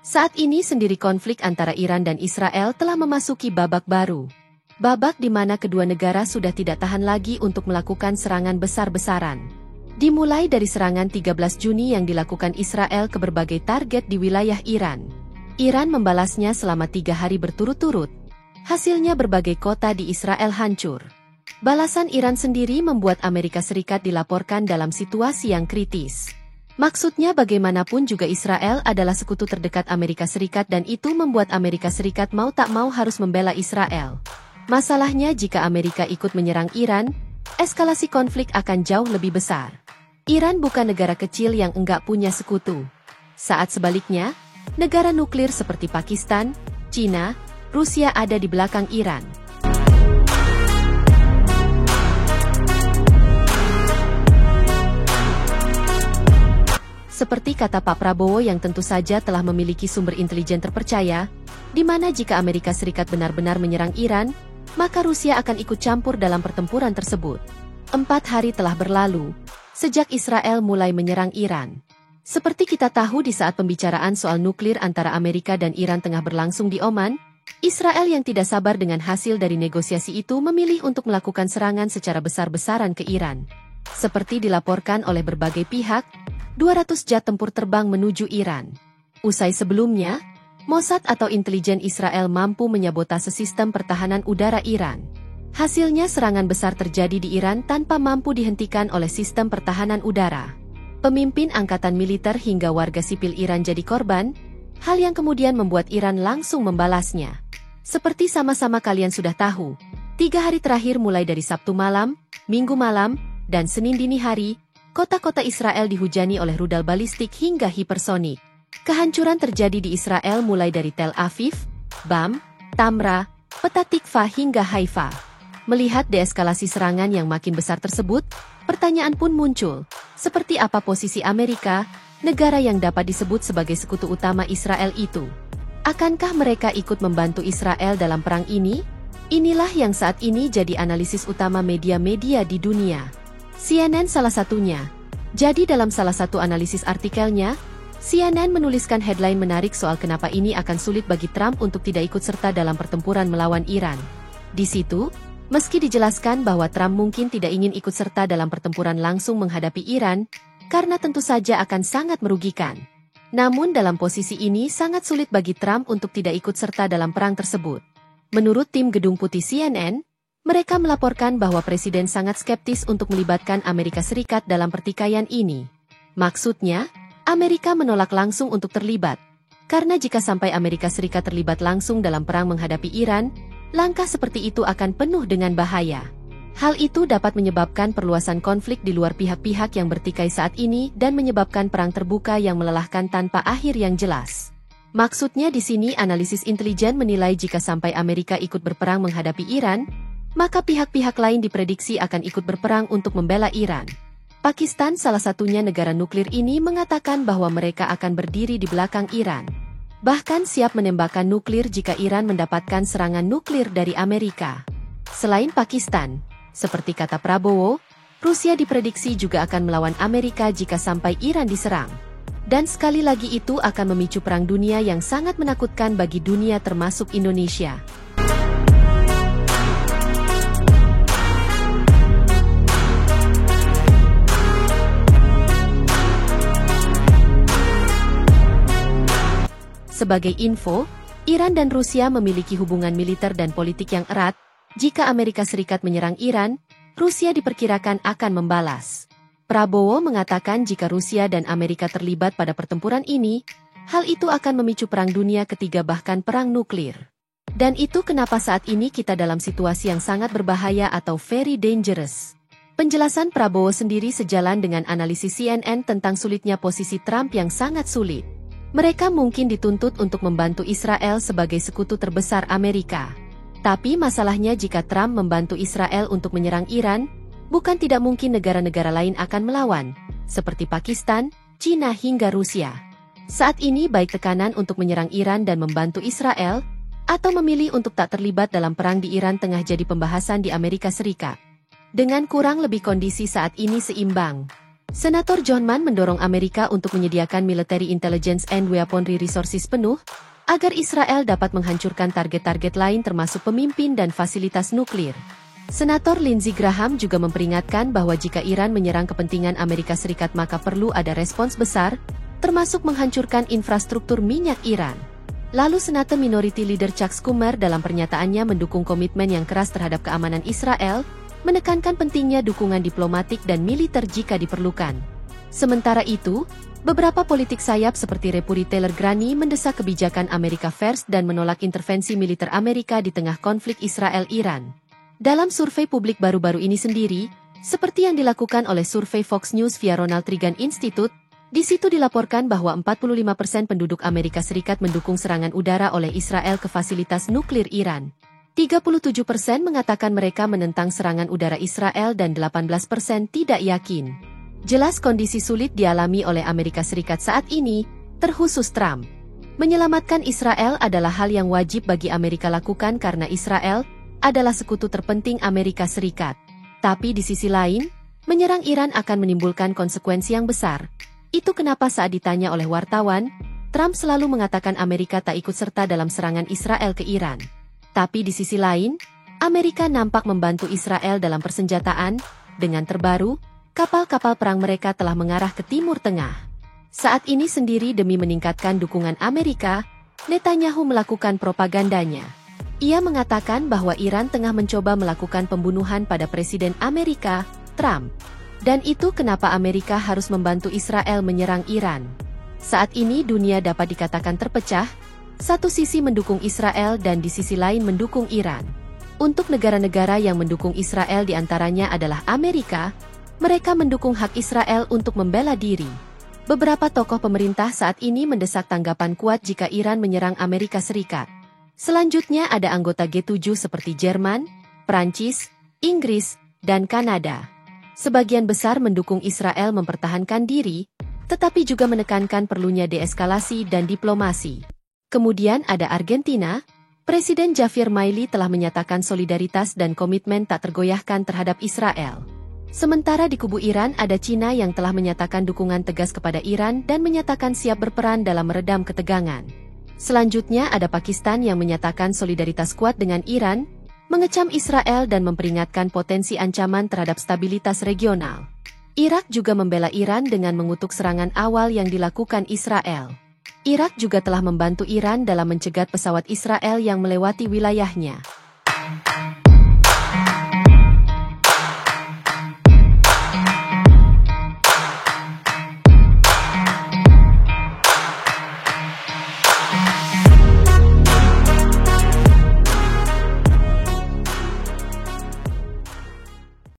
Saat ini sendiri konflik antara Iran dan Israel telah memasuki babak baru. Babak di mana kedua negara sudah tidak tahan lagi untuk melakukan serangan besar-besaran. Dimulai dari serangan 13 Juni yang dilakukan Israel ke berbagai target di wilayah Iran. Iran membalasnya selama 3 hari berturut-turut. Hasilnya berbagai kota di Israel hancur. Balasan Iran sendiri membuat Amerika Serikat dilaporkan dalam situasi yang kritis. Maksudnya bagaimanapun juga Israel adalah sekutu terdekat Amerika Serikat dan itu membuat Amerika Serikat mau tak mau harus membela Israel. Masalahnya jika Amerika ikut menyerang Iran, eskalasi konflik akan jauh lebih besar. Iran bukan negara kecil yang enggak punya sekutu. Saat sebaliknya, negara nuklir seperti Pakistan, China, Rusia ada di belakang Iran. Seperti kata Pak Prabowo yang tentu saja telah memiliki sumber intelijen terpercaya, di mana jika Amerika Serikat benar-benar menyerang Iran, maka Rusia akan ikut campur dalam pertempuran tersebut. 4 hari telah berlalu, sejak Israel mulai menyerang Iran. Seperti kita tahu di saat pembicaraan soal nuklir antara Amerika dan Iran tengah berlangsung di Oman, Israel yang tidak sabar dengan hasil dari negosiasi itu memilih untuk melakukan serangan secara besar-besaran ke Iran. Seperti dilaporkan oleh berbagai pihak, 200 jet tempur terbang menuju Iran. Usai sebelumnya, Mossad atau intelijen Israel mampu menyabotase sistem pertahanan udara Iran. Hasilnya serangan besar terjadi di Iran tanpa mampu dihentikan oleh sistem pertahanan udara. Pemimpin angkatan militer hingga warga sipil Iran jadi korban, hal yang kemudian membuat Iran langsung membalasnya. Seperti sama-sama kalian sudah tahu, 3 hari terakhir mulai dari Sabtu malam, Minggu malam, dan Senin dini hari, kota-kota Israel dihujani oleh rudal balistik hingga hipersonik. Kehancuran terjadi di Israel mulai dari Tel Aviv, Bam, Tamra, Petah Tikva hingga Haifa. Melihat deeskalasi serangan yang makin besar tersebut, pertanyaan pun muncul. Seperti apa posisi Amerika, negara yang dapat disebut sebagai sekutu utama Israel itu? Akankah mereka ikut membantu Israel dalam perang ini? Inilah yang saat ini jadi analisis utama media-media di dunia. CNN salah satunya. Jadi dalam salah satu analisis artikelnya, CNN menuliskan headline menarik soal kenapa ini akan sulit bagi Trump untuk tidak ikut serta dalam pertempuran melawan Iran. Di situ, meski dijelaskan bahwa Trump mungkin tidak ingin ikut serta dalam pertempuran langsung menghadapi Iran, karena tentu saja akan sangat merugikan. Namun dalam posisi ini sangat sulit bagi Trump untuk tidak ikut serta dalam perang tersebut. Menurut tim Gedung Putih CNN, mereka melaporkan bahwa Presiden sangat skeptis untuk melibatkan Amerika Serikat dalam pertikaian ini. Maksudnya, Amerika menolak langsung untuk terlibat. Karena jika sampai Amerika Serikat terlibat langsung dalam perang menghadapi Iran, langkah seperti itu akan penuh dengan bahaya. Hal itu dapat menyebabkan perluasan konflik di luar pihak-pihak yang bertikai saat ini dan menyebabkan perang terbuka yang melelahkan tanpa akhir yang jelas. Maksudnya di sini analisis intelijen menilai jika sampai Amerika ikut berperang menghadapi Iran, maka pihak-pihak lain diprediksi akan ikut berperang untuk membela Iran. Pakistan salah satunya negara nuklir ini mengatakan bahwa mereka akan berdiri di belakang Iran. Bahkan siap menembakkan nuklir jika Iran mendapatkan serangan nuklir dari Amerika. Selain Pakistan, seperti kata Prabowo, Rusia diprediksi juga akan melawan Amerika jika sampai Iran diserang. Dan sekali lagi itu akan memicu perang dunia yang sangat menakutkan bagi dunia termasuk Indonesia. Sebagai info, Iran dan Rusia memiliki hubungan militer dan politik yang erat. Jika Amerika Serikat menyerang Iran, Rusia diperkirakan akan membalas. Prabowo mengatakan jika Rusia dan Amerika terlibat pada pertempuran ini, hal itu akan memicu perang dunia ketiga bahkan perang nuklir. Dan itu kenapa saat ini kita dalam situasi yang sangat berbahaya atau very dangerous. Penjelasan Prabowo sendiri sejalan dengan analisis CNN tentang sulitnya posisi Trump yang sangat sulit. Mereka mungkin dituntut untuk membantu Israel sebagai sekutu terbesar Amerika. Tapi masalahnya jika Trump membantu Israel untuk menyerang Iran, bukan tidak mungkin negara-negara lain akan melawan, seperti Pakistan, China hingga Rusia. Saat ini baik tekanan untuk menyerang Iran dan membantu Israel, atau memilih untuk tak terlibat dalam perang di Iran tengah jadi pembahasan di Amerika Serikat. Dengan kurang lebih kondisi saat ini seimbang. Senator John Mann mendorong Amerika untuk menyediakan military intelligence and weaponry resources penuh, agar Israel dapat menghancurkan target-target lain termasuk pemimpin dan fasilitas nuklir. Senator Lindsey Graham juga memperingatkan bahwa jika Iran menyerang kepentingan Amerika Serikat maka perlu ada respons besar, termasuk menghancurkan infrastruktur minyak Iran. Lalu Senator Minority Leader Chuck Schumer dalam pernyataannya mendukung komitmen yang keras terhadap keamanan Israel, menekankan pentingnya dukungan diplomatik dan militer jika diperlukan. Sementara itu, beberapa politik sayap seperti Repuri Taylor Grani mendesak kebijakan Amerika First dan menolak intervensi militer Amerika di tengah konflik Israel-Iran. Dalam survei publik baru-baru ini sendiri, seperti yang dilakukan oleh survei Fox News via Ronald Reagan Institute, di situ dilaporkan bahwa 45% penduduk Amerika Serikat mendukung serangan udara oleh Israel ke fasilitas nuklir Iran. 37% mengatakan mereka menentang serangan udara Israel dan 18% tidak yakin. Jelas kondisi sulit dialami oleh Amerika Serikat saat ini, terkhusus Trump. Menyelamatkan Israel adalah hal yang wajib bagi Amerika lakukan karena Israel adalah sekutu terpenting Amerika Serikat. Tapi di sisi lain, menyerang Iran akan menimbulkan konsekuensi yang besar. Itu kenapa saat ditanya oleh wartawan, Trump selalu mengatakan Amerika tak ikut serta dalam serangan Israel ke Iran. Tapi di sisi lain, Amerika nampak membantu Israel dalam persenjataan. Dengan terbaru, kapal-kapal perang mereka telah mengarah ke Timur Tengah. Saat ini sendiri demi meningkatkan dukungan Amerika, Netanyahu melakukan propagandanya. Ia mengatakan bahwa Iran tengah mencoba melakukan pembunuhan pada Presiden Amerika, Trump. Dan itu kenapa Amerika harus membantu Israel menyerang Iran. Saat ini dunia dapat dikatakan terpecah, satu sisi mendukung Israel dan di sisi lain mendukung Iran. Untuk negara-negara yang mendukung Israel diantaranya adalah Amerika, mereka mendukung hak Israel untuk membela diri. Beberapa tokoh pemerintah saat ini mendesak tanggapan kuat jika Iran menyerang Amerika Serikat. Selanjutnya ada anggota G7 seperti Jerman, Prancis, Inggris, dan Kanada. Sebagian besar mendukung Israel mempertahankan diri, tetapi juga menekankan perlunya deeskalasi dan diplomasi. Kemudian ada Argentina, Presiden Javier Milei telah menyatakan solidaritas dan komitmen tak tergoyahkan terhadap Israel. Sementara di kubu Iran ada Cina yang telah menyatakan dukungan tegas kepada Iran dan menyatakan siap berperan dalam meredam ketegangan. Selanjutnya ada Pakistan yang menyatakan solidaritas kuat dengan Iran, mengecam Israel dan memperingatkan potensi ancaman terhadap stabilitas regional. Irak juga membela Iran dengan mengutuk serangan awal yang dilakukan Israel. Irak juga telah membantu Iran dalam mencegat pesawat Israel yang melewati wilayahnya.